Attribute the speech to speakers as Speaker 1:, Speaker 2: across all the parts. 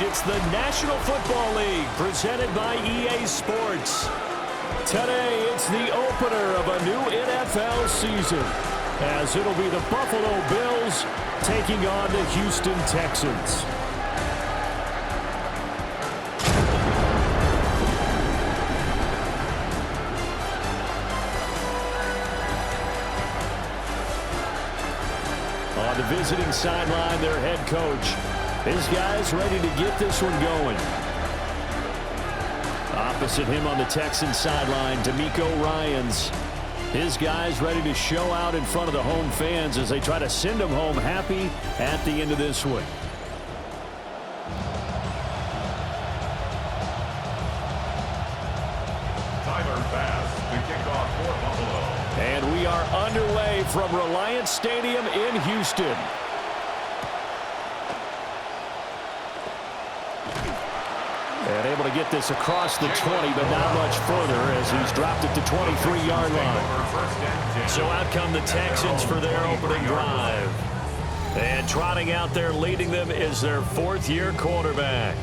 Speaker 1: It's the National Football League presented by EA Sports. Today, it's the opener of a new NFL season, as it'll be the Buffalo Bills taking on the Houston Texans. On the visiting sideline, their head coach. His guy's ready to get this one going. Opposite him on the Texans sideline, DeMeco Ryans. His guy's ready to show out in front of the home fans as they try to send them home happy at the end of this one. And we are underway from Reliance Stadium in Houston. And able to get this across the 20, but not much further as he's dropped it to 23-yard line. So out come the Texans for their opening drive. And trotting out there leading them is their fourth-year quarterback.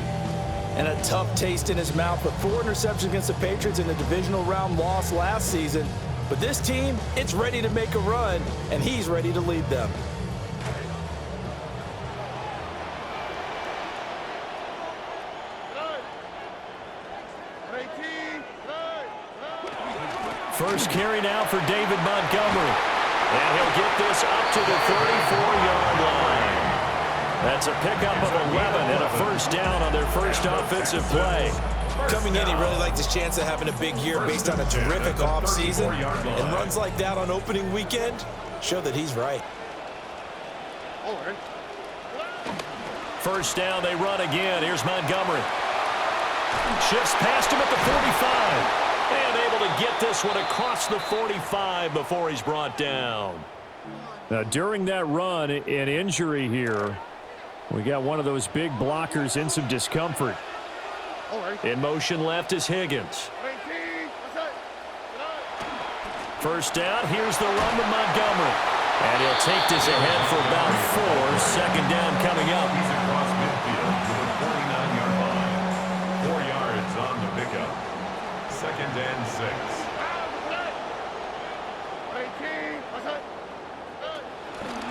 Speaker 2: And a tough taste in his mouth with 4 interceptions against the Patriots in the divisional round loss last season. But this team, it's ready to make a run, and he's ready to lead them.
Speaker 1: First carry now for David Montgomery. And he'll get this up to the 34-yard line. That's a pickup of 11 and a first down on their first offensive play.
Speaker 2: Coming in, he really liked his chance of having a big year based on a terrific offseason. And runs like that on opening weekend show that he's right.
Speaker 1: First down, they run again. Here's Montgomery. Shifts past him at the 45. And able to get this one across the 45 before he's brought down. Now, during that run, an injury here. We got one of those big blockers in some discomfort. In motion left is Higgins. First down, here's the run to Montgomery. And he'll take this ahead for about 4. Second down coming up.
Speaker 3: He's across midfield to the 49-yard line. 4 yards on the pickup. Second and 6.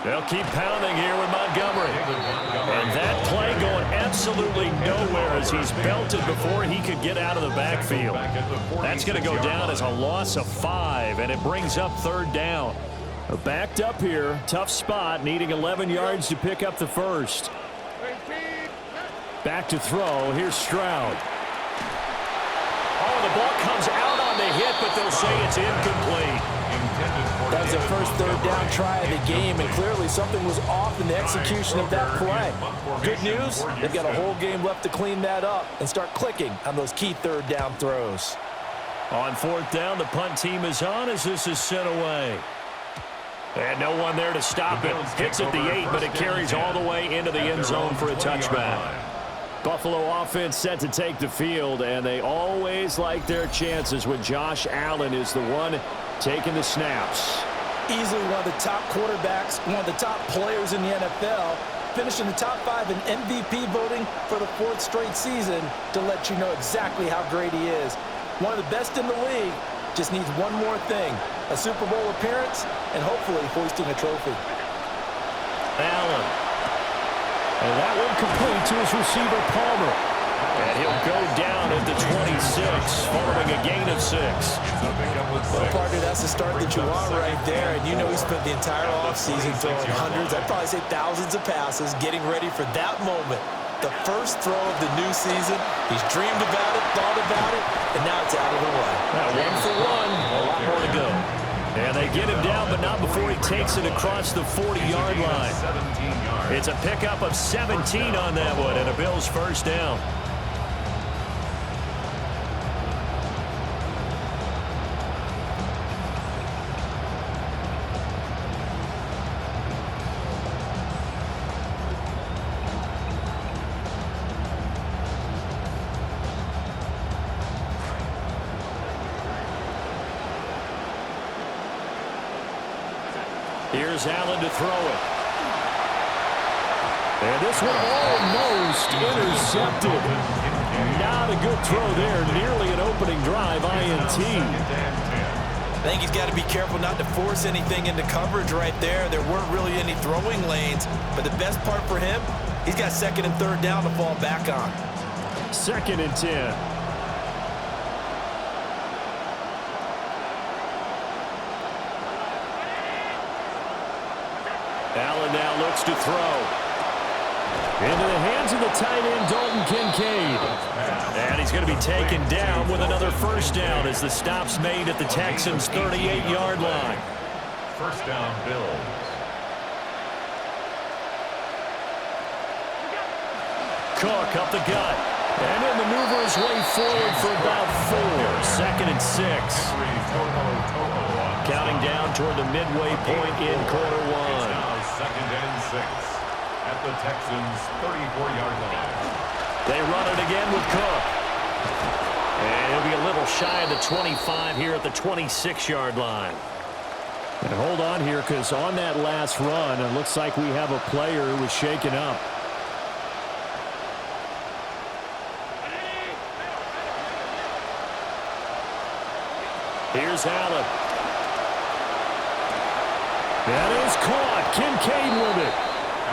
Speaker 1: They'll keep pounding here with Montgomery. And that play going absolutely nowhere as he's belted before he could get out of the backfield. That's going to go down as a loss of 5, and it brings up third down. Backed up here, tough spot, needing 11 yards to pick up the first. Back to throw, here's Stroud. Oh, the ball comes out on the hit, but they'll say it's incomplete.
Speaker 2: That was their first third down try of the game, and clearly something was off in the execution of that play. Good news, they've got a whole game left to clean that up and start clicking on those key third down throws.
Speaker 1: On fourth down, the punt team is on as this is sent away. And no one there to stop it. Hits at the 8, but it carries all the way into the end zone for a touchback. Buffalo offense set to take the field, and they always like their chances when Josh Allen is the one taking the snaps.
Speaker 2: Easily one of the top quarterbacks, one of the top players in the NFL, finishing the top 5 in MVP voting for the 4th straight season to let you know exactly how great he is. One of the best in the league, just needs one more thing, a Super Bowl appearance and hopefully hoisting a trophy.
Speaker 1: Allen. And that one complete to his receiver, Palmer. And he'll go down at the 26, following a gain of 6.
Speaker 2: Well, partner, that's the start that you want right there. And you know he spent the entire offseason throwing hundreds, I'd probably say thousands of passes, getting ready for that moment. The first throw of the new season. He's dreamed about it, thought about it, and now it's out of the way.
Speaker 1: Now 1 for 1, a lot more to go. And they get him down, but not before he takes it across the 40-yard line. It's a pickup of 17 on that one, and a Bills first down. Here's Allen to throw it. And this one almost Almost intercepted. Not a good throw there. Nearly an opening drive INT.
Speaker 2: I think he's got to be careful not to force anything into coverage right there. There weren't really any throwing lanes, but the best part for him, he's got second and third down to fall back on.
Speaker 1: 2nd and 10. Allen now looks to throw. Into the hands of the tight end, Dalton Kincaid. And he's going to be taken down with another first down as the stop's made at the Texans' 38-yard line.
Speaker 3: First down, Bills.
Speaker 1: Cook up the gut. And he'll maneuver his way forward for about 4. 2nd and 6. Counting down toward the midway point in quarter one.
Speaker 3: It's now 2nd and 6 at the Texans' 34-yard line.
Speaker 1: They run it again with Cook. And he'll be a little shy of the 25 here at the 26-yard line. And hold on here, because on that last run, it looks like we have a player who was shaken up. Here's Allen. That is caught. Kincaid with it.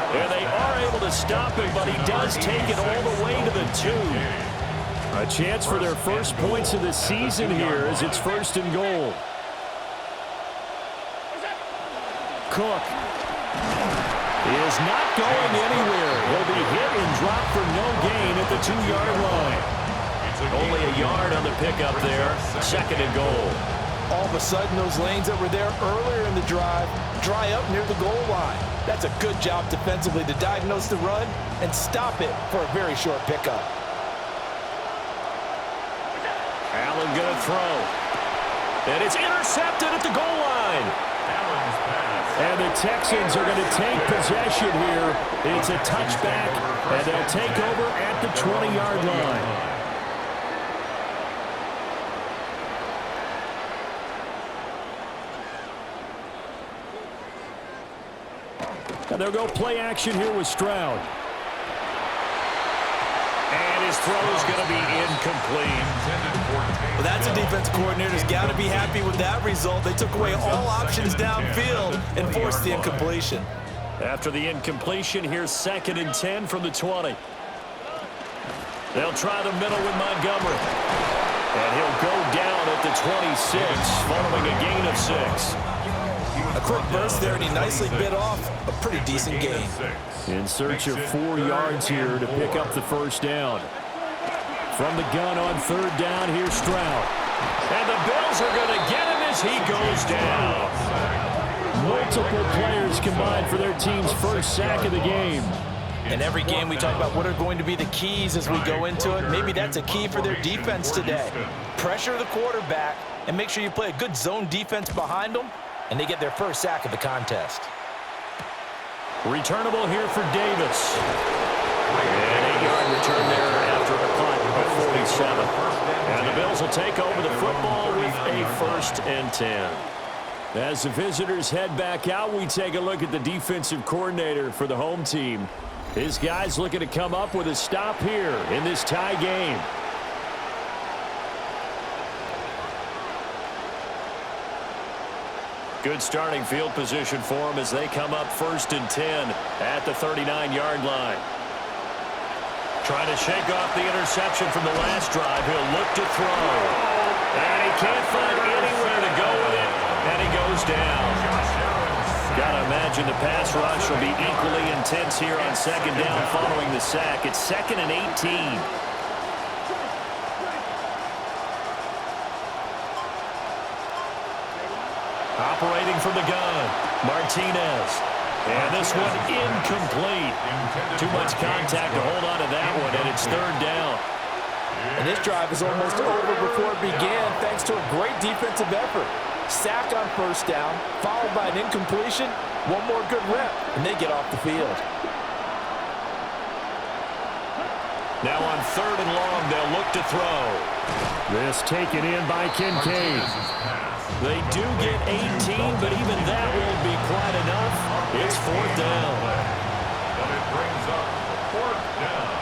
Speaker 1: And they are able to stop him, but he does take it all the way to the 2. A chance for their first points of the season here as it's 1st and goal. Cook is not going anywhere. He'll be hit and dropped for no gain at the 2-yard line. Only a yard on the pickup there. 2nd and goal.
Speaker 2: All of a sudden, those lanes that were there earlier in the drive dry up near the goal line. That's a good job defensively to diagnose the run and stop it for a very short pickup.
Speaker 1: Allen going to throw. And it's intercepted at the goal line. And the Texans are going to take possession here. It's a touchback, and they'll take over at the 20-yard line. And they'll go play action here with Stroud. And his throw is going to be incomplete.
Speaker 2: Well, that's a defensive coordinator's got to be happy with that result. They took away all options downfield and forced the incompletion.
Speaker 1: After the incompletion, here's 2nd and 10 from the 20. They'll try the middle with Montgomery. And he'll go down at the 26 following a gain of 6.
Speaker 2: A quick burst there, and he nicely bit off a pretty decent gain.
Speaker 1: In search of 4 yards here to pick up the first down. From the gun on 3rd down, here's Stroud. And the Bills are going to get him as he goes down. Multiple players combined for their team's first sack of the game.
Speaker 2: In every game, we talk about what are going to be the keys as we go into it. Maybe that's a key for their defense today. Pressure the quarterback and make sure you play a good zone defense behind them, and they get their first sack of the contest.
Speaker 1: Returnable here for Davis. An 8-yard return there after a punt of 47. And the Bills will take over the football with a 1st and 10. As the visitors head back out, we take a look at the defensive coordinator for the home team. His guys looking to come up with a stop here in this tie game. Good starting field position for them as they come up 1st and 10 at the 39-yard line. Trying to shake off the interception from the last drive. He'll look to throw. And he can't find anywhere to go with it. And he goes down. Got to imagine the pass rush will be equally intense here on 2nd down following the sack. It's 2nd and 18. Operating from the gun, Martinez. And this one incomplete. Too much contact to hold on to that one, and it's 3rd down.
Speaker 2: And this drive is almost over before it began thanks to a great defensive effort. Sack on 1st down, followed by an incompletion. One more good rep, and they get off the field.
Speaker 1: Now on 3rd and long, they'll look to throw. This taken in by Kincaid. They do get 18, but even that won't be quite enough. It's 4th down.
Speaker 3: But it brings up 4th down.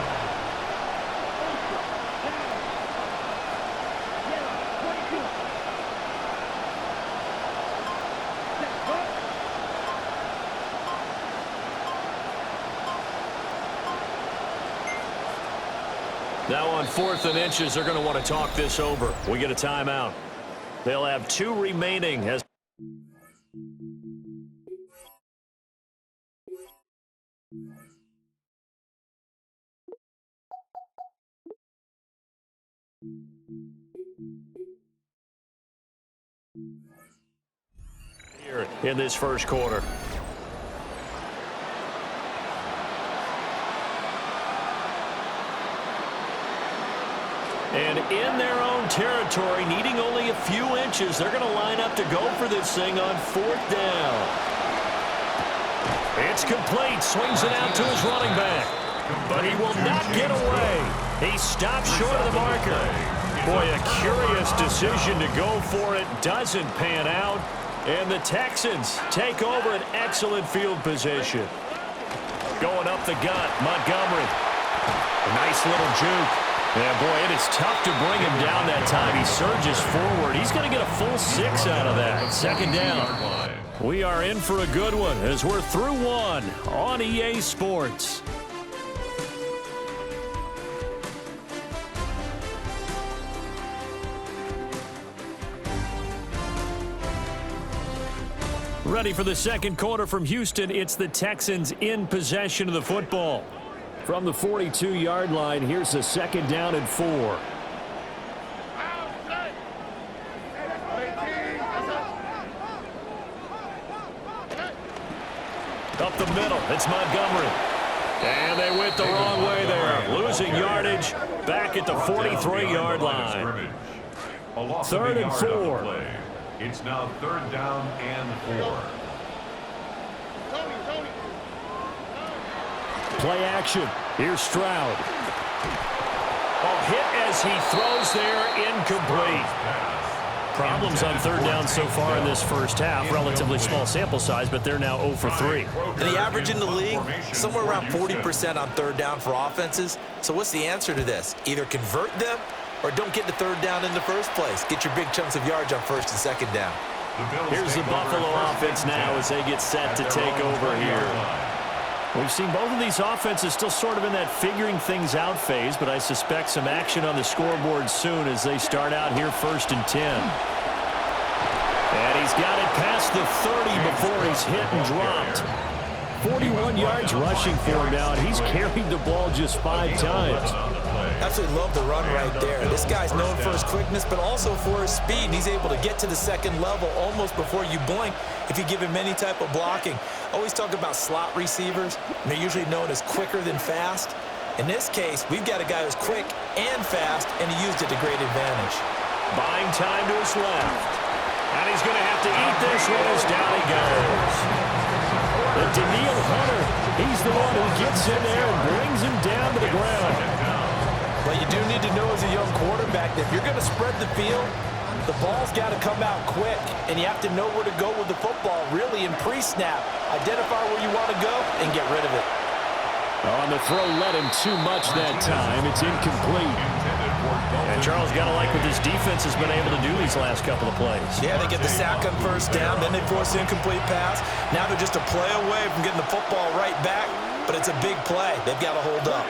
Speaker 1: Now on 4th and inches, they're going to want to talk this over. We get a timeout. They'll have 2 remaining as here in this first quarter. And in their own territory, needing only a few inches, they're going to line up to go for this thing on 4th down. It's complete. Swings it out to his running back. But he will not get away. He stops short of the marker. Boy, a curious decision to go for it. Doesn't pan out. And the Texans take over an excellent field position. Going up the gut, Montgomery. A nice little juke. Yeah, boy, it is tough to bring him down that time. He surges forward. He's going to get a full 6 out of that. 2nd down. We are in for a good one as we're through 1 on EA Sports. Ready for the second quarter from Houston. It's the Texans in possession of the football. From the 42-yard line, here's a 2nd down and 4. Up the middle, it's Montgomery. And they went the wrong way there. Losing yardage back at the 43-yard line. 3rd and 4.
Speaker 3: It's now 3rd down and 4.
Speaker 1: Play action. Here's Stroud. Oh, hit as he throws there, incomplete. Problems on 3rd down so far in this first half. Relatively small sample size, but they're now 0 for 3.
Speaker 2: And the average in the league, somewhere around 40% on 3rd down for offenses. So what's the answer to this? Either convert them or don't get to 3rd down in the first place. Get your big chunks of yards on 1st and 2nd down.
Speaker 1: Here's the Buffalo offense now as they get set to take over here. We've seen both of these offenses still sort of in that figuring things out phase, but I suspect some action on the scoreboard soon as they start out here 1st and 10. And he's got it past the 30 before he's hit and dropped. 41 yards rushing for him now, and he's carried the ball just 5 times.
Speaker 2: Absolutely love the run right there. This guy's known for his quickness, but also for his speed. He's able to get to the 2nd level almost before you blink if you give him any type of blocking. Always talk about slot receivers, and they're usually known as quicker than fast. In this case, we've got a guy who's quick and fast, and he used it to great advantage.
Speaker 1: Buying time to his left. And he's going to have to eat this one as down he goes. But Daniil Hunter, he's the one who gets in there and brings him down to the ground.
Speaker 2: But you do need to know as a young quarterback that if you're going to spread the field, the ball's got to come out quick, and you have to know where to go with the football, really, in pre-snap. Identify where you want to go and get rid of it.
Speaker 1: On the throw, led him too much that time. It's incomplete. And Charles, got to like what this defense has been able to do these last couple of plays.
Speaker 2: Yeah, they get the sack on 1st down, then they force the incomplete pass. Now they're just a play away from getting the football right back, but it's a big play. They've got to hold up.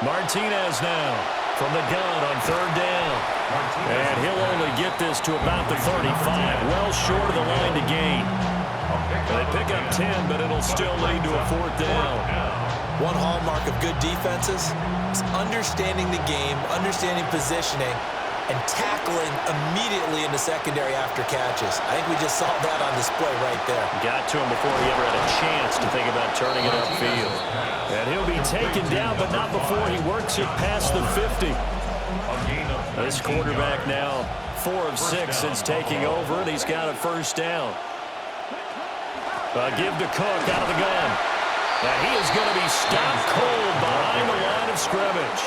Speaker 1: Martinez now from the gun on 3rd down. And he'll only get this to about the 35, well short of the line to gain. They pick up 10, but it'll still lead to a 4th down.
Speaker 2: One hallmark of good defenses is understanding the game, understanding positioning, and tackling immediately in the secondary after catches. I think we just saw that on display right there. Got to him before he ever had a chance to think about turning it upfield.
Speaker 1: And he'll be taken down, but not before he works it past the 50. This quarterback now 4 of 6 since taking over, and he's got a 1st down. Give to Cook out of the gun. And he is going to be stopped cold behind the line of scrimmage.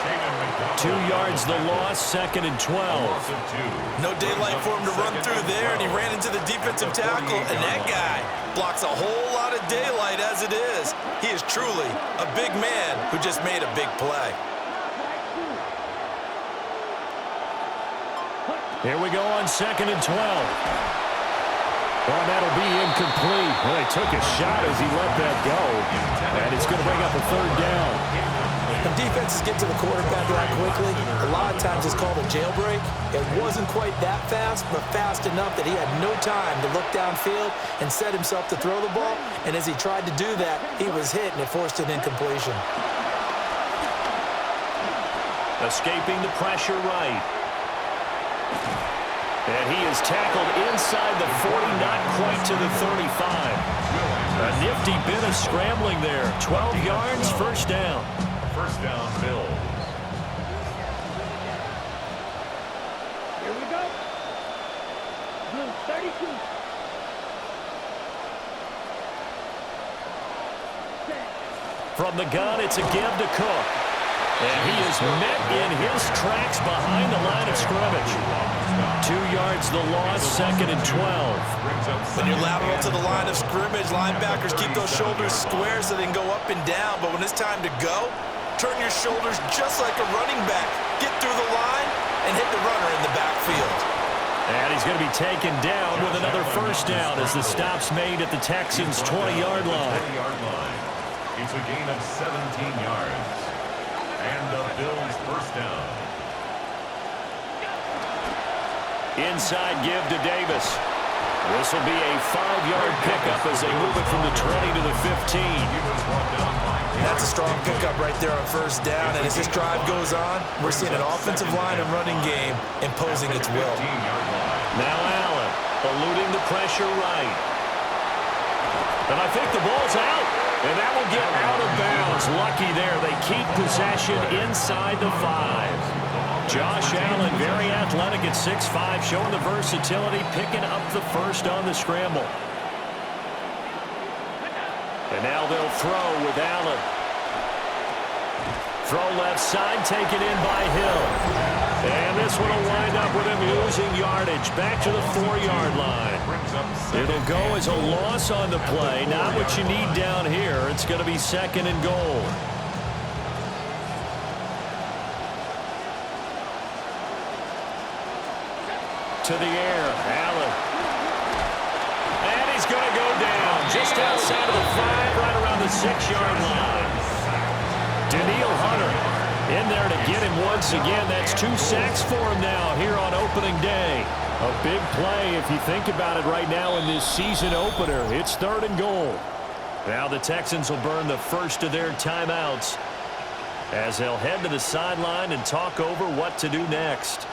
Speaker 1: 2 yards the loss, 2nd and 12.
Speaker 2: No daylight for him to run through there, and he ran into the defensive tackle, and that guy blocks a whole lot of daylight as it is. He is truly a big man who just made a big play.
Speaker 1: Here we go on 2nd and 12. Well, that'll be incomplete. Well, he took a shot as he let that go. And it's going to bring up a 3rd down.
Speaker 2: When defenses get to the quarterback that quickly, a lot of times it's called a jailbreak. It wasn't quite that fast, but fast enough that he had no time to look downfield and set himself to throw the ball. And as he tried to do that, he was hit, and it forced an incompletion.
Speaker 1: Escaping the pressure right. And he is tackled inside the 40, not quite to the 35. A nifty bit of scrambling there. 12 yards, first down.
Speaker 3: First down, Bills.
Speaker 4: Here we go. Blue 32.
Speaker 1: From the gun, it's a give to Cook. And he is met in his tracks behind the line of scrimmage. 2 yards the loss, second and 12.
Speaker 2: When you're lateral to the line of scrimmage, linebackers keep those shoulders square so they can go up and down. But when it's time to go, turn your shoulders just like a running back. Get through the line and hit the runner in the backfield.
Speaker 1: And he's going to be taken down with another first down as the stop's made at the Texans' 20-yard line.
Speaker 3: It's a gain of 17 yards. And the Bills first down.
Speaker 1: Inside give to Davis. This will be a 5-yard pickup as they move it from the 20 to the 15.
Speaker 2: That's a strong pickup right there on first down. And as this drive goes on, we're seeing an offensive line and running game imposing its will.
Speaker 1: Now Allen eluding the pressure right. And I think the ball's out. And that will get out of bounds. Lucky there. They keep possession inside the 5. Josh Allen, very athletic at 6'5", showing the versatility, picking up the first on the scramble. And now they'll throw with Allen. Throw left side, taken in by Hill. And this one will wind up with him losing yardage. Back to the 4-yard line. It'll go as a loss on the play. Not what you need down here. It's going to be second and goal. To the air, Allen. And he's going to go down just outside of the 5, right around the 6-yard line. Daniil Hunter in there to get him once again. That's 2 sacks for him now here on opening day. A big play if you think about it right now in this season opener. It's third and goal. Now the Texans will burn the first of their timeouts as they'll head to the sideline and talk over what to do next.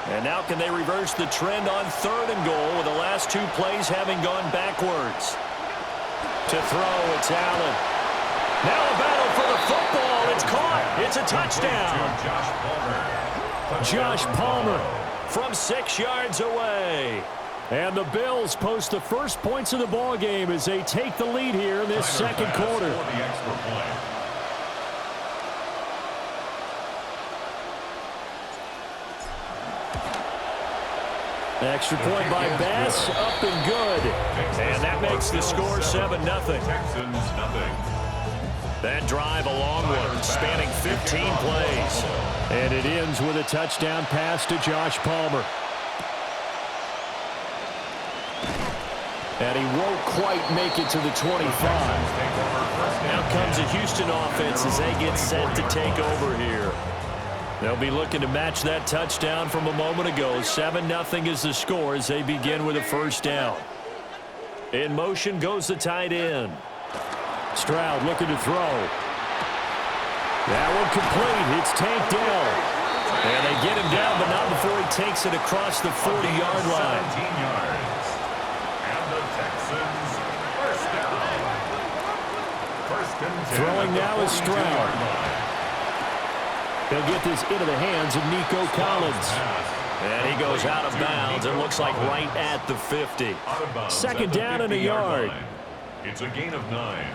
Speaker 1: And now can they reverse the trend on third and goal with the last 2 plays having gone backwards? To throw, it's Allen. Now a battle for the football. It's caught. It's a touchdown. Josh Palmer from 6 yards away. And the Bills post the first points of the ball game as they take the lead here in this second quarter. Extra point by Bass, up and good. And that makes the score 7-0.
Speaker 3: Texans nothing.
Speaker 1: That drive a long one, spanning 15 plays. And it ends with a touchdown pass to Josh Palmer. And he won't quite make it to the 25. Now comes a Houston offense as they get set to take over here. They'll be looking to match that touchdown from a moment ago. 7-0 is the score as they begin with a first down. In motion goes the tight end. Stroud looking to throw. That one complete. It's Tank Dell. And they get him down, but not before he takes it across the 40-yard line.
Speaker 3: 17 yards. And the Texans first down. First and 10.
Speaker 1: Throwing now is Stroud. They'll get this into the hands of Nico Collins. And he goes out of bounds. It looks like right at the 50. Second down and a yard.
Speaker 3: It's a gain of 9.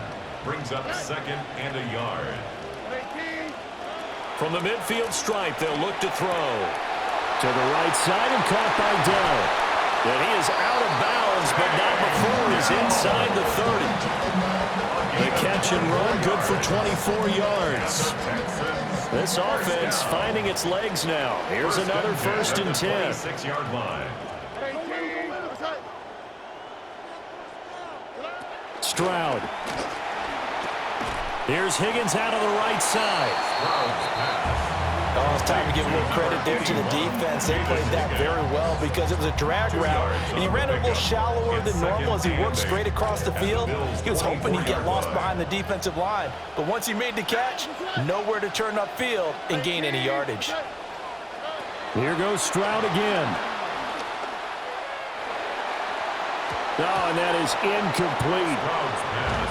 Speaker 3: Brings up second and a yard.
Speaker 1: From the midfield stripe, they'll look to throw. To the right side and caught by Dell. And he is out of bounds, but not before he's inside the 30. The catch and run, good for 24 yards. This offense finding its legs now. Here's another first and 10.
Speaker 3: 6-yard line.
Speaker 1: Stroud. Here's Higgins out of the right side.
Speaker 2: Oh, it's time to give a little credit there to the defense. They played that very well because it was a drag route, and he ran it a little shallower than normal as he worked straight across the field. He was hoping he'd get lost behind the defensive line, but once he made the catch, nowhere to turn upfield and gain any yardage.
Speaker 1: Here goes Stroud again. Oh, and that is incomplete.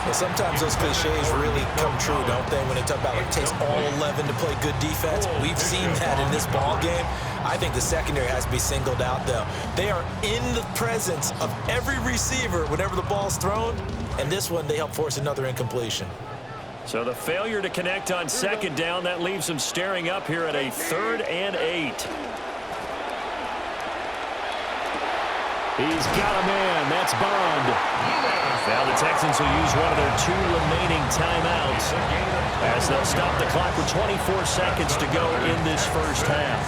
Speaker 2: Well, sometimes those cliches really come true, don't they, when they talk about, like, it takes all 11 to play good defense. We've seen that in this ball game. I think the secondary has to be singled out, though. They are in the presence of every receiver whenever the ball's thrown, and this one, they help force another incompletion.
Speaker 1: So the failure to connect on second down, that leaves them staring up here at a 3rd and 8. He's got a man. That's Bond. Now the Texans will use one of their 2 remaining timeouts as they'll stop the clock with 24 seconds to go in this first half.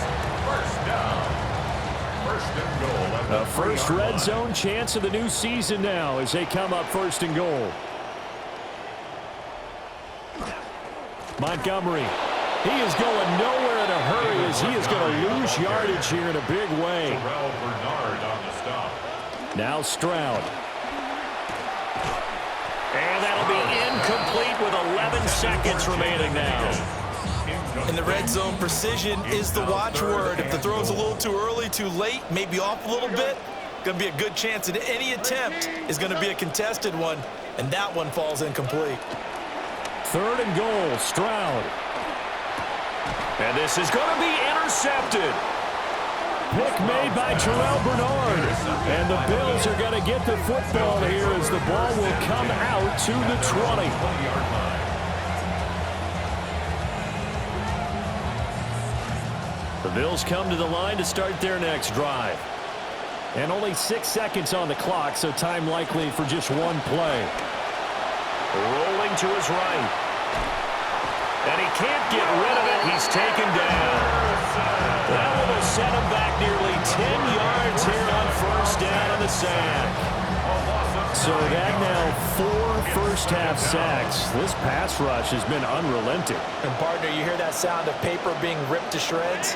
Speaker 1: A first red zone chance of the new season now as they come up 1st and goal. Montgomery. He is going nowhere in a hurry as he is going to lose yardage here in a big way. Now Stroud. And that'll be incomplete with 11 seconds remaining now.
Speaker 2: In the red zone, precision is the watchword. If the throw's a little too early, too late, maybe off a little bit, going to be a good chance that any attempt is going to be a contested one, and that one falls incomplete.
Speaker 1: 3rd and goal, Stroud. And this is going to be intercepted. Pick made by Terrell Bernard. And the Bills are going to get the football here as the ball will come out to the 20. The Bills come to the line to start their next drive. And only 6 seconds on the clock, so time likely for just one play. Rolling to his right. And he can't get rid of it. He's taken down. That will set him back nearly 10 yards here on 1st down on the sack. So that now 4 first-half sacks. This pass rush has been unrelenting.
Speaker 2: And, partner, you hear that sound of paper being ripped to shreds?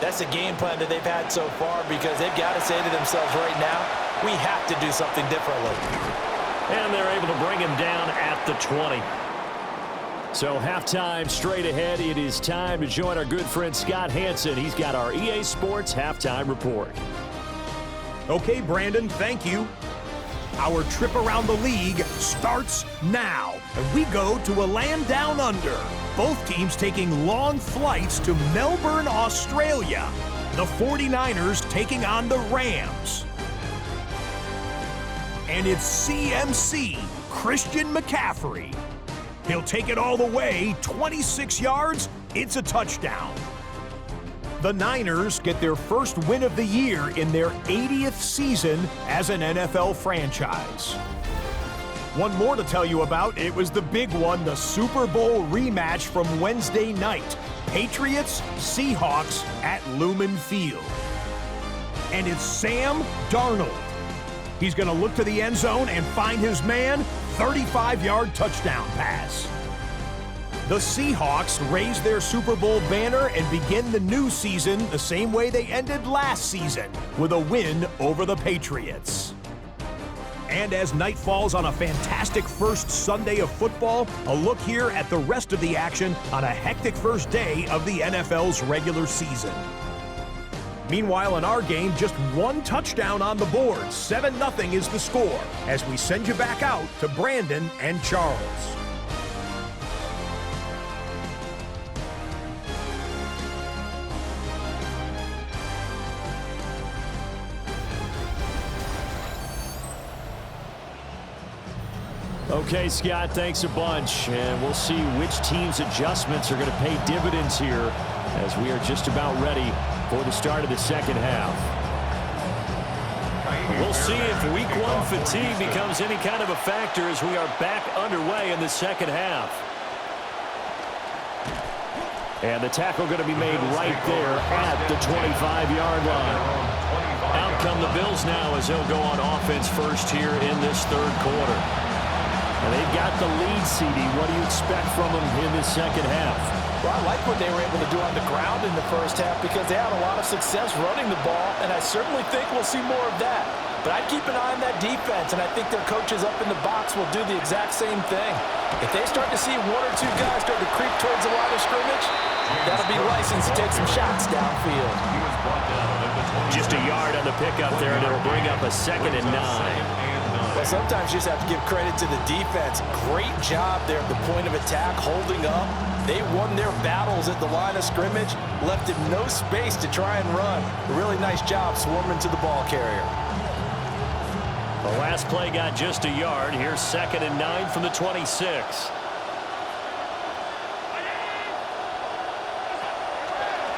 Speaker 2: That's the game plan that they've had so far because they've got to say to themselves right now, we have to do something differently.
Speaker 1: And they're able to bring him down at the 20. So halftime straight ahead. It is time to join our good friend Scott Hanson. He's got our EA Sports halftime report.
Speaker 5: Okay, Brandon, thank you. Our trip around the league starts now, and we go to a land down under. Both teams taking long flights to Melbourne, Australia. The 49ers taking on the Rams. And it's CMC, Christian McCaffrey. He'll take it all the way, 26 yards, it's a touchdown. The Niners get their first win of the year in their 80th season as an NFL franchise. One more to tell you about, it was the big one, the Super Bowl rematch from Wednesday night. Patriots, Seahawks at Lumen Field. And it's Sam Darnold. He's going to look to the end zone and find his man, 35-yard touchdown pass. The Seahawks raise their Super Bowl banner and begin the new season the same way they ended last season, with a win over the Patriots. And as night falls on a fantastic first Sunday of football, a look here at the rest of the action on a hectic first day of the NFL's regular season. Meanwhile, in our game, just one touchdown on the board. 7-0 is the score as we send you back out to Brandon and Charles.
Speaker 1: Okay, Scott, thanks a bunch. And we'll see which team's adjustments are going to pay dividends here as we are just about ready for the start of the second half. We'll see if week one fatigue becomes any kind of a factor as we are back underway in the second half. And the tackle going to be made right there at the 25-yard line. Out come the Bills now as they'll go on offense first here in this third quarter. And they've got the lead, CD. What do you expect from them in this second half?
Speaker 2: Well, I like what they were able to do on the ground in the first half because they had a lot of success running the ball, and I certainly think we'll see more of that. But I'd keep an eye on that defense, and I think their coaches up in the box will do the exact same thing. If they start to see one or two guys start to creep towards the line of scrimmage, that'll be license to take some shots downfield.
Speaker 1: Just a yard on the pickup there, and it'll bring up a 2nd and 9.
Speaker 2: Well, sometimes you just have to give credit to the defense. Great job there at the point of attack, holding up. They won their battles at the line of scrimmage, left him no space to try and run. A really nice job swarming to the ball carrier.
Speaker 1: The last play got just a yard. Here's 2nd and 9 from the 26.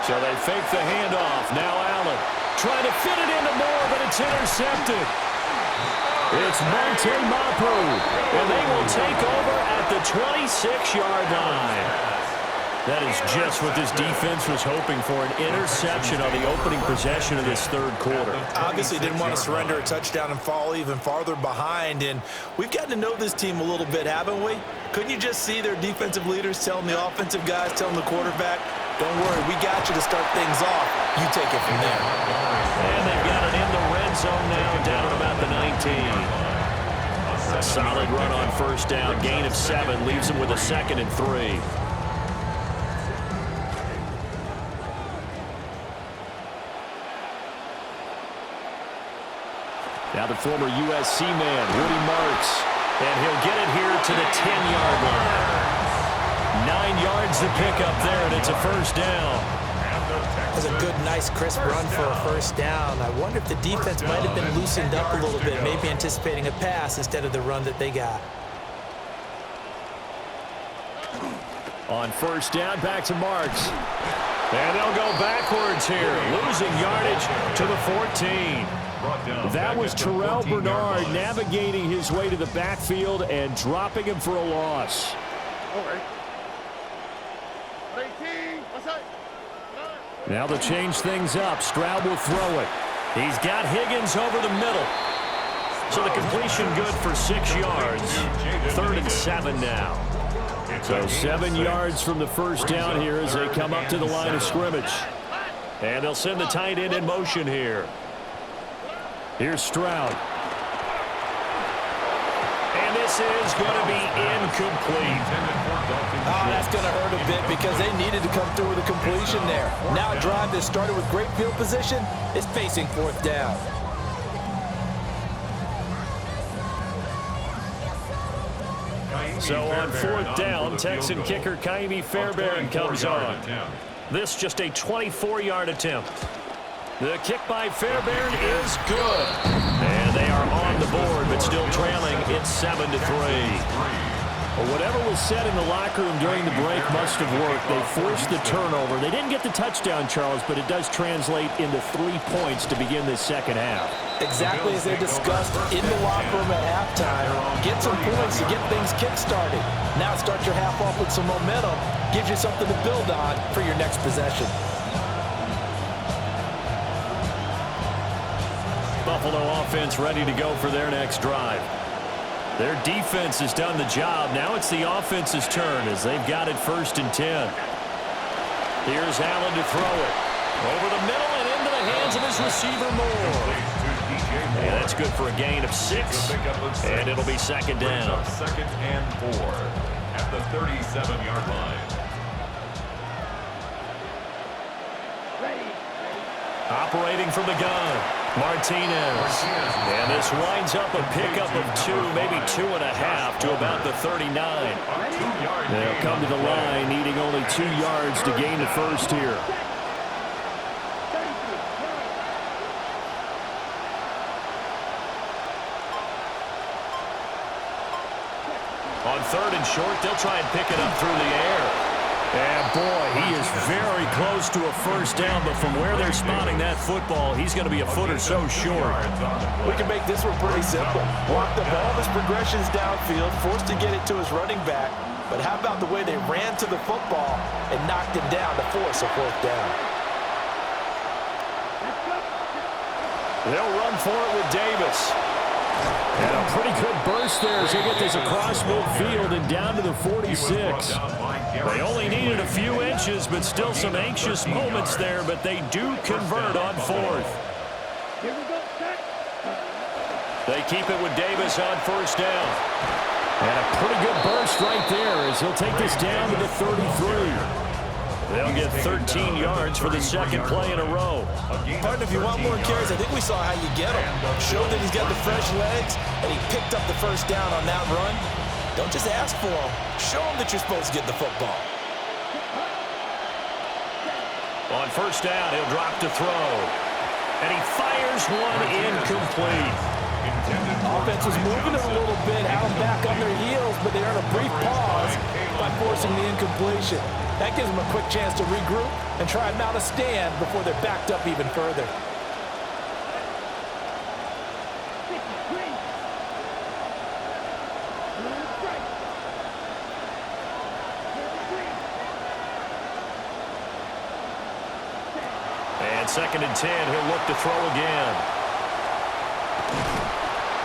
Speaker 1: So they fake the handoff. Now Allen trying to fit it into Moore, but it's intercepted. It's Monte Mapu, and they will take over at the 26-yard line. That is just what this defense was hoping for, an interception on the opening possession of this third quarter.
Speaker 2: Obviously didn't want to surrender a touchdown and fall even farther behind, and we've gotten to know this team a little bit, haven't we? Couldn't you just see their defensive leaders telling the offensive guys, telling the quarterback, don't worry, we got you to start things off. You take it from there.
Speaker 1: And they've got it in the red zone now, down at about the 19. A solid run on first down, gain of 7, leaves them with a 2nd and 3. Now the former USC man, Woody Marks, and he'll get it here to the 10-yard line. 9 yards to pick up there, and it's a first down.
Speaker 2: That's a good, nice, crisp run for a first down. I wonder if the defense might have been loosened up a little bit, maybe anticipating a pass instead of the run that they got.
Speaker 1: On first down, back to Marks. And they'll go backwards here, losing yardage to the 14. That was Terrell Bernard navigating his way to the backfield and dropping him for a loss. Now they'll change things up. Stroud will throw it. He's got Higgins over the middle. So the completion good for 6 yards. 3rd and 7 now. So 7 yards from the first down here as they come up to the line of scrimmage. And they'll send the tight end in motion here. Here's Stroud. And this is going to be incomplete.
Speaker 2: Oh, that's going to hurt a bit because they needed to come through with a completion there. Now a drive that started with great field position is facing 4th down.
Speaker 1: So on 4th down, Texan kicker Kaimi Fairbairn comes on. This just a 24-yard attempt. The kick by Fairbairn is good. And they are on the board, but still trailing. It's 7-3. Well, whatever was said in the locker room during the break must have worked. They forced the turnover. They didn't get the touchdown, Charles, but it does translate into 3 points to begin this second half.
Speaker 2: Exactly as they discussed in the locker room at halftime. Get some points to get things kick-started. Now start your half off with some momentum. Gives you something to build on for your next possession.
Speaker 1: Buffalo offense ready to go for their next drive. Their defense has done the job. Now it's the offense's turn as they've got it 1st and 10. Here's Allen to throw it. Over the middle and into the hands of his receiver Moore. And that's good for a gain of 6. And it'll be 2nd down.
Speaker 3: 2nd and 4 at the 37-yard line.
Speaker 1: Operating from the gun, Martinez. And this winds up a pickup of 2, maybe 2.5 to about the 39. They'll come to the line needing only 2 yards to gain the first here. On 3rd and short, they'll try and pick it up through the air. And boy, he is very close to a first down, but from where they're spotting that football, he's going to be a foot or so short.
Speaker 2: We can make this one pretty simple. Block the ball of his progressions downfield, forced to get it to his running back. But how about the way they ran to the football and knocked him down to force a 4th down?
Speaker 1: They'll run for it with Davis. And a pretty good burst there as they get this across midfield and down to the 46. They only needed a few inches, but still some anxious moments there, but they do convert on fourth.
Speaker 4: Here we go, set.
Speaker 1: They keep it with Davis on first down. And a pretty good burst right there as he'll take this down to the 33. They'll get 13 yards for the second play in a row.
Speaker 2: Partner, if you want more carries, I think we saw how you get him. Show that he's got the fresh legs, and he picked up the first down on that run. Don't just ask for him. Show him that you're supposed to get the football.
Speaker 1: On first down, he'll drop to throw. And he fires one incomplete.
Speaker 2: Offense was moving it a little bit, had them back on their heels, but they earn a brief pause by forcing the incompletion. That gives them a quick chance to regroup and try and mount a stand before they're backed up even further.
Speaker 1: And second and 10, he'll look to throw again.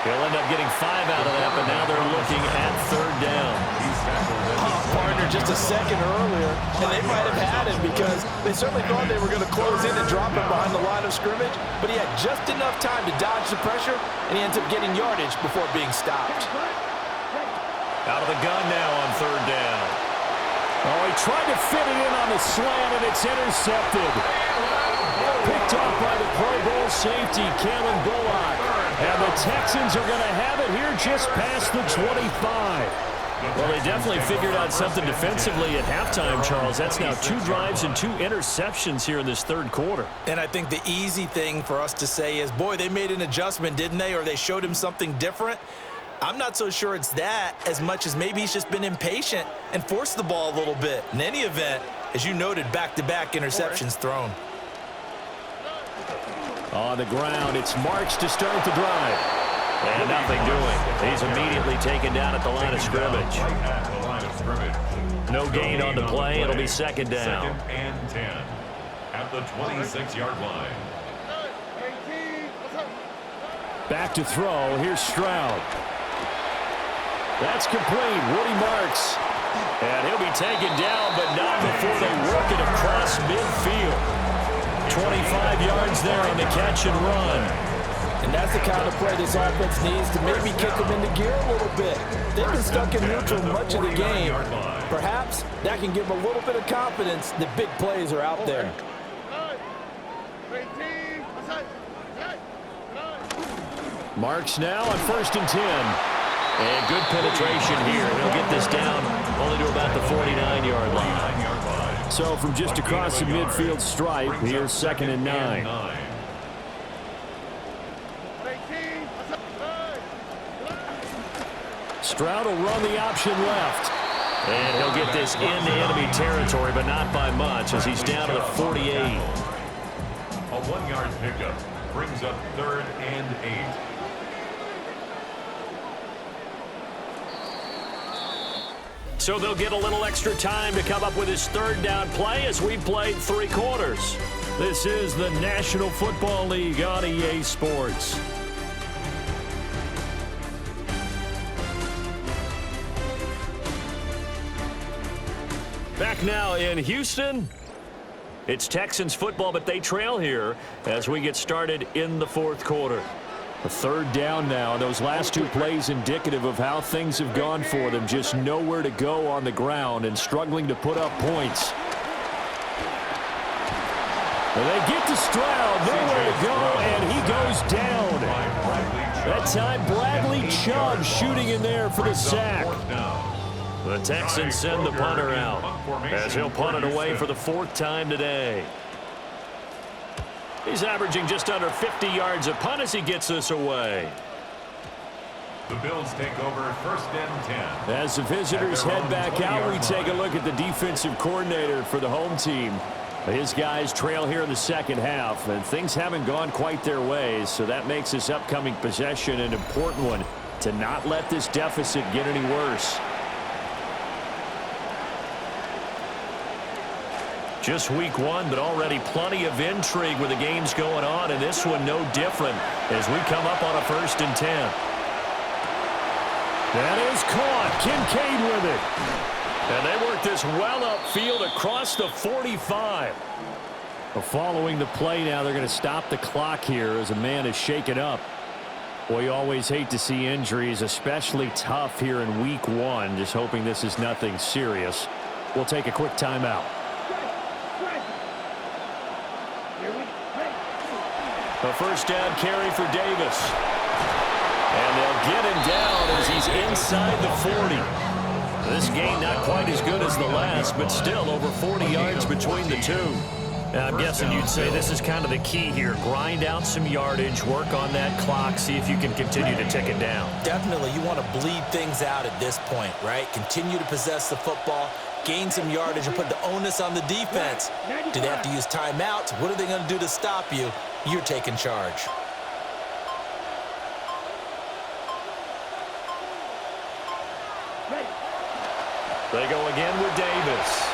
Speaker 1: He'll end up getting 5 out of that, but now they're looking at third down.
Speaker 2: Partner just a second earlier, and they might have had him because they certainly thought they were going to close in and drop him behind the line of scrimmage, but he had just enough time to dodge the pressure, and he ends up getting yardage before being stopped.
Speaker 1: Out of the gun now on third down. Oh, he tried to fit it in on the slant, and it's intercepted. Picked off by the Pro Bowl safety, Kalen Bullock. And the Texans are going to have it here just past the 25. Well, they definitely figured out something defensively at halftime, Charles. That's now 2 drives and 2 interceptions here in this third quarter.
Speaker 2: And I think the easy thing for us to say is, boy, they made an adjustment, didn't they? Or they showed him something different. I'm not so sure it's that as much as maybe he's just been impatient and forced the ball a little bit. In any event, as you noted, back-to-back interceptions thrown.
Speaker 1: On the ground, it's Marks to start the drive. And nothing doing. He's immediately taken down at the line of scrimmage. No gain on the play. It'll be second down.
Speaker 3: Second and 10 at the 26-yard line.
Speaker 1: Back to throw. Here's Stroud. That's complete. Woody Marks. And he'll be taken down, but not before they work it across midfield. 25 yards there on the catch and run.
Speaker 2: And that's the kind of play this offense needs to maybe kick them into gear a little bit. They've been stuck in neutral much of the game. Perhaps that can give them a little bit of confidence that big plays are out there.
Speaker 1: Marks now on first and 10. And good penetration here. He'll get this down only to about the 49-yard line. So from just across the midfield stripe, here's second and 9. Stroud will run the option left. And he'll get this into enemy territory, but not by much as he's down to the 48.
Speaker 3: A 1-yard pickup brings up third and 8.
Speaker 1: So they'll get a little extra time to come up with his third down play as we played 3 quarters. This is the National Football League on EA Sports. Back now in Houston. It's Texans football, but they trail here as we get started in the fourth quarter. A third down now. Those last 2 plays indicative of how things have gone for them. Just nowhere to go on the ground and struggling to put up points. And they get to Stroud, nowhere to go, and he goes down. That time, Bradley Chubb shooting in there for the sack. The Texans send the punter out as he'll punt it away for the 4th time today. He's averaging just under 50 yards a punt as he gets this away.
Speaker 3: The Bills take over first and 10.
Speaker 1: As the visitors head back out, we take a look at the defensive coordinator for the home team. His guys trail here in the second half, and things haven't gone quite their ways, so that makes this upcoming possession an important one to not let this deficit get any worse. Just week 1, but already plenty of intrigue with the games going on, and this one no different as we come up on a first and 10. That is caught. Kincaid with it. And they work this well upfield across the 45. Well, following the play now, they're going to stop the clock here as a man is shaken up. Well, you always hate to see injuries, especially tough here in week 1. Just hoping this is nothing serious. We'll take a quick timeout. A first down carry for Davis. And they'll get him down as he's inside the 40. This game not quite as good as the last, but still over 40 yards between the two. Now, I'm guessing you'd say this is kind of the key here. Grind out some yardage, work on that clock, see if you can continue to tick it down.
Speaker 2: Definitely, you want to bleed things out at this point, right? Continue to possess the football, gain some yardage, and put the onus on the defense. Do they have to use timeouts? What are they going to do to stop you? You're taking charge.
Speaker 1: They go again with Davis.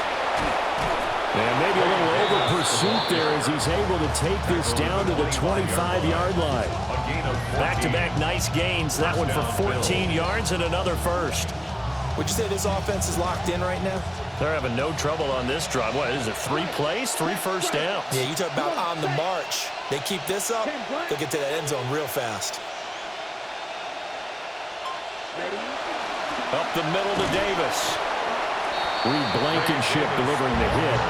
Speaker 1: And maybe a little over-pursuit there as he's able to take this down to the 25-yard line. Back-to-back nice gains. That one for 14 yards and another first.
Speaker 2: Would you say this offense is locked in right now?
Speaker 1: They're having no trouble on this drive. What is it, 3 plays, 3 first downs?
Speaker 2: Yeah, you talk about on the march. They keep this up, they'll get to that end zone real fast.
Speaker 1: Up the middle to Davis. Reed Blankenship delivering the hit.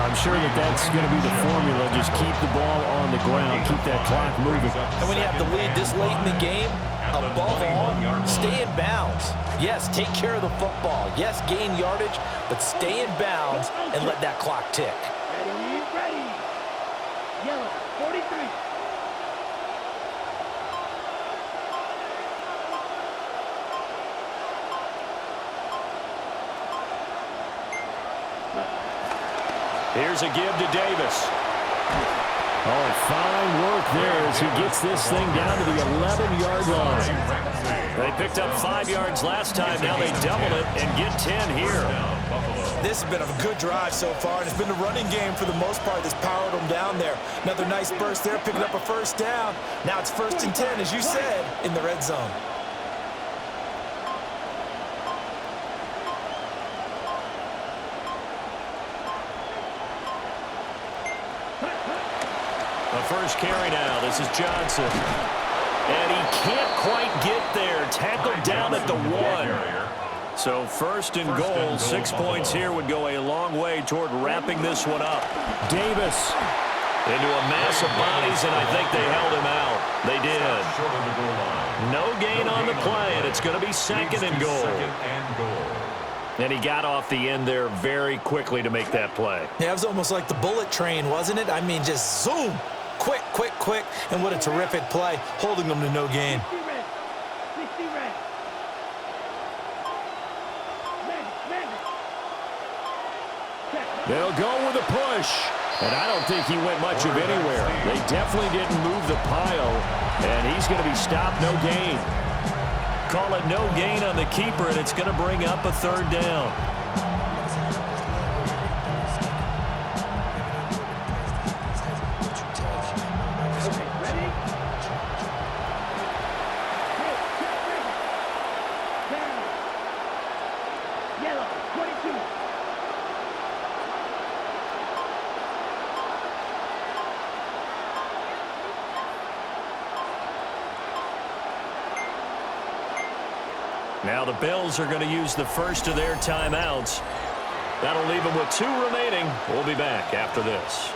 Speaker 1: I'm sure that's going to be the formula. Just keep the ball on the ground. Keep that clock moving.
Speaker 2: And when you have the lead this late in the game, above all, stay in bounds. Yes, take care of the football. Yes, gain yardage, but stay in bounds and let that clock tick.
Speaker 4: Ready. Yellow, 43.
Speaker 1: Here's a give to Davis. Oh, fine work there as he gets this thing down to the 11-yard line. They picked up 5 yards last time. Now they doubled it and get 10 here.
Speaker 2: This has been a good drive so far, and it's been the running game for the most part that's powered them down there. Another nice burst there, picking up a first down. Now it's 1st and 10, as you said, in the red zone.
Speaker 1: The first carry now. This is Johnson. And he can't quite get there. Tackled down at the 1. So 1st and goal. 6 points here would go a long way toward wrapping this one up. Davis into a mass of bodies, and I think they held him out. They did. No gain on the play, and it's going to be 2nd and goal. And he got off the end there very quickly to make that play.
Speaker 2: Yeah, it was almost like the bullet train, wasn't it? I mean, just zoom. Quick. And what a terrific play, holding them to no gain.
Speaker 4: 60 red.
Speaker 1: They'll go with a push. And I don't think he went much of anywhere. They definitely didn't move the pile. And he's going to be stopped, no gain. Call it no gain on the keeper, and it's going to bring up a 3rd down.
Speaker 4: Yellow, 22.
Speaker 1: Now the Bills are going to use the first of their timeouts. That'll leave them with 2 remaining. We'll be back after this.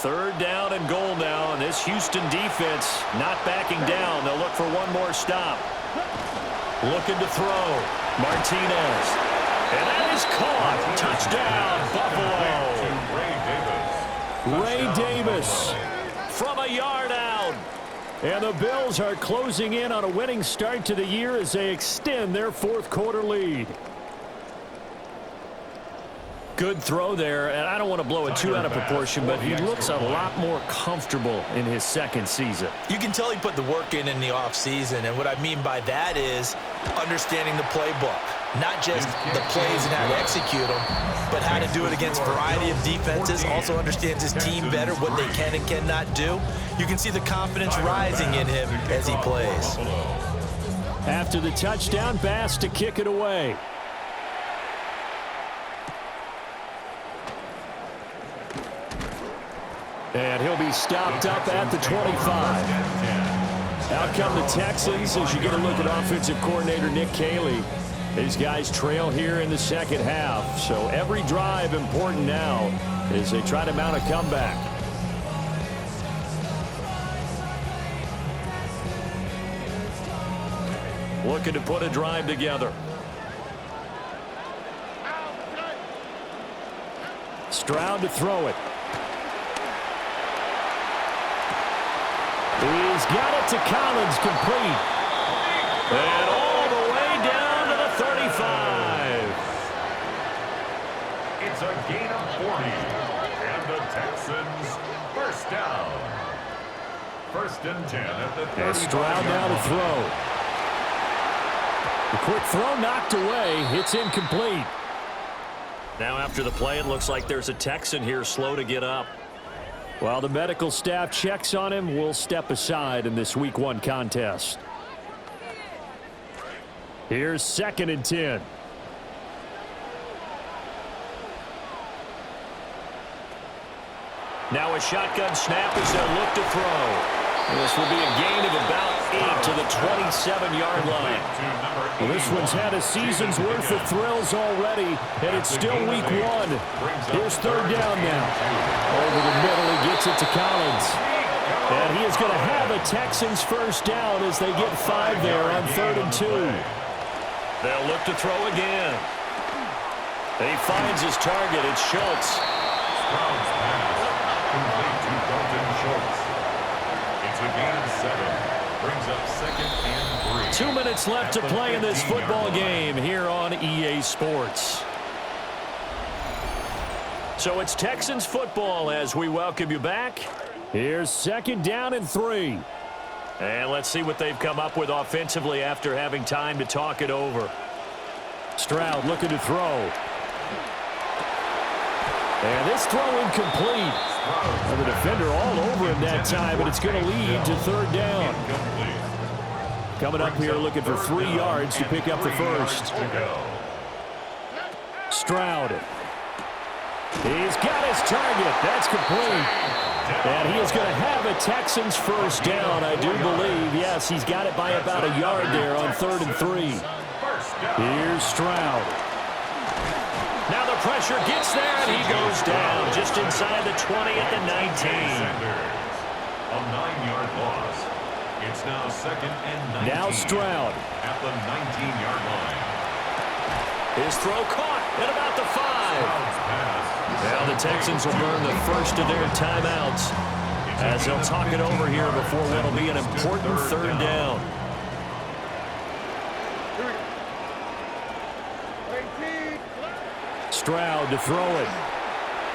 Speaker 1: Third down and goal now, and this Houston defense not backing down. They'll look for one more stop. Looking to throw. Martinez. And that is caught. Touchdown, Buffalo. Ray Davis from a yard out. And the Bills are closing in on a winning start to the year as they extend their 4th quarter lead. Good throw there, and I don't want to blow it too out of proportion, but he looks a lot more comfortable in his second season.
Speaker 2: You can tell he put the work in the offseason, and what I mean by that is understanding the playbook. Not just the plays and how to execute them, but how to do it against a variety of defenses. Also understands his team better, what they can and cannot do. You can see the confidence rising in him as he plays.
Speaker 1: After the touchdown, Bass to kick it away. And he'll be stopped up at the 25. Out come the Texans as you get a look at offensive coordinator Nick Caley. These guys trail here in the second half, so every drive important now as they try to mount a comeback. Looking to put a drive together. Stroud to throw it. He's got it to Collins, complete. And all the way down to the 35.
Speaker 3: It's a gain of 40. And the Texans first down. 1st and 10 at the 35.
Speaker 1: And Stroud now to throw. The quick throw knocked away. It's incomplete. Now after the play, it looks like there's a Texan here slow to get up. While the medical staff checks on him, we'll step aside in this Week 1 contest. Here's 2nd and 10. Now a shotgun snap as they'll look to throw. This will be a gain of about 8 to the 27-yard line. Well, this one's had a season's worth of thrills already, and it's still Week 1. Here's 3rd down now. Over the middle, he gets it to Collins. And he is going to have a Texans first down as they get 5 there on 3rd and 2. They'll look to throw again. And he finds his target. It's Schultz.
Speaker 3: Stroud's pass complete to Dalton Schultz. It's a gain of 7. Brings up 2nd and 3.
Speaker 1: 2 minutes left to play in this football game here on EA Sports. So it's Texans football as we welcome you back. Here's 2nd down and 3. And let's see what they've come up with offensively after having time to talk it over. Stroud looking to throw. And this throw incomplete. And the defender all over him that time, but it's going to lead to 3rd down. Coming up here looking for 3 yards to pick up the first. Stroud. He's got his target. That's complete. And he is going to have a Texans first down, I do believe. Yes, he's got it by about a yard there on 3rd and 3. Here's Stroud. Now the pressure gets there, and he goes down just inside the 20 at the 19.
Speaker 3: A 9-yard loss. It's now 2nd and 19.
Speaker 1: Now Stroud.
Speaker 3: At the 19-yard line.
Speaker 1: His throw caught at about the 5. Now the Texans will burn the first of their timeouts as they'll talk it over here before what will be an important 3rd down. Stroud to throw it.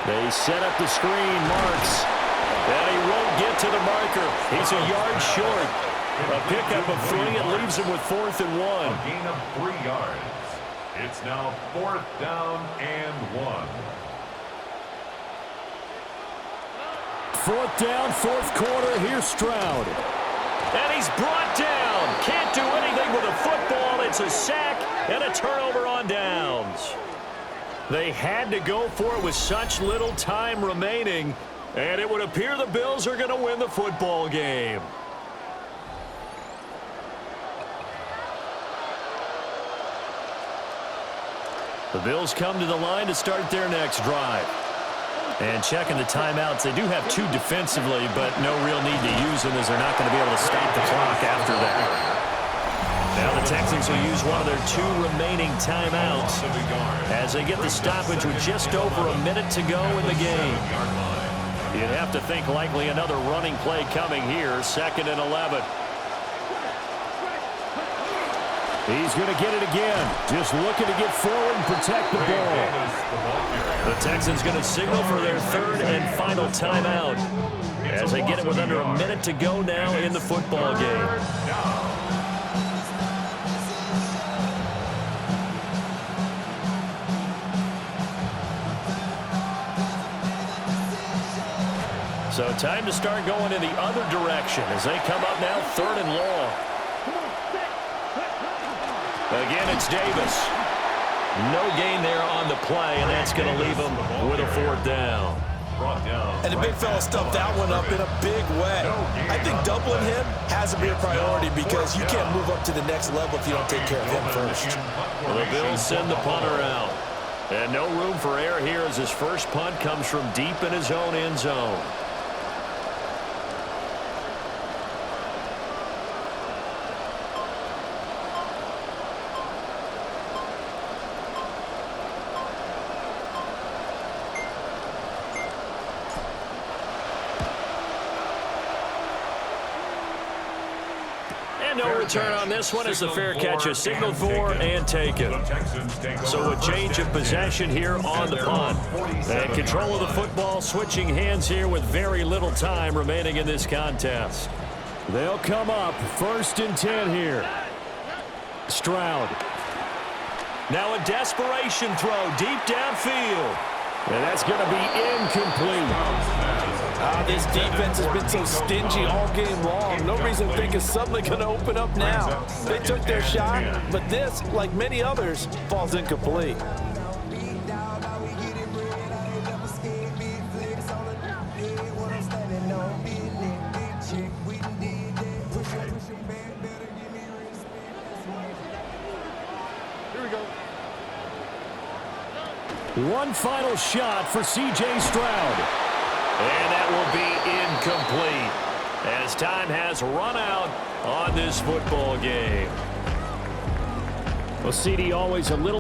Speaker 1: They set up the screen, Marks. And he won't get to the marker. He's a yard short. A pickup of 3. It leaves him with 4th and 1.
Speaker 3: A gain of 3 yards. It's now 4th down and 1.
Speaker 1: 4th down, 4th quarter. Here's Stroud. And he's brought down. Can't do anything with a football. It's a sack and a turnover on downs. They had to go for it with such little time remaining, and it would appear the Bills are going to win the football game. The Bills come to the line to start their next drive. And checking the timeouts, they do have 2 defensively, but no real need to use them as they're not going to be able to stop the clock after that. Now the Texans will use one of their 2 remaining timeouts as they get the stoppage with just over a minute to go in the game. You'd have to think likely another running play coming here, 2nd and 11. He's going to get it again. Just looking to get forward and protect the ball. The Texans going to signal for their third and final timeout as they get it with under a minute to go now in the football game. So time to start going in the other direction as they come up now third and long. Again, it's Davis. No gain there on the play, and that's going to leave him with a fourth down.
Speaker 2: And the big fella stuffed that one up in a big way. I think doubling him has to be a priority because you can't move up to the next level if you don't take care of him first.
Speaker 1: Well, the Bills send the punter out. And no room for error here as his first punt comes from deep in his own end zone. No return on this one as the fair catch is signaled for and taken. So a change of possession here on the punt. And control of the football switching hands here with very little time remaining in this contest. They'll come up first and 10 here. Stroud. Now a desperation throw deep downfield. And that's going to be incomplete.
Speaker 2: This defense has been so stingy all game long. No reason to think it's suddenly going to open up now. They took their shot, but this, like many others, falls incomplete.
Speaker 1: Here we go. One final shot for C.J. Stroud. And that will be incomplete as time has run out on this football game. Well, C.D. always a little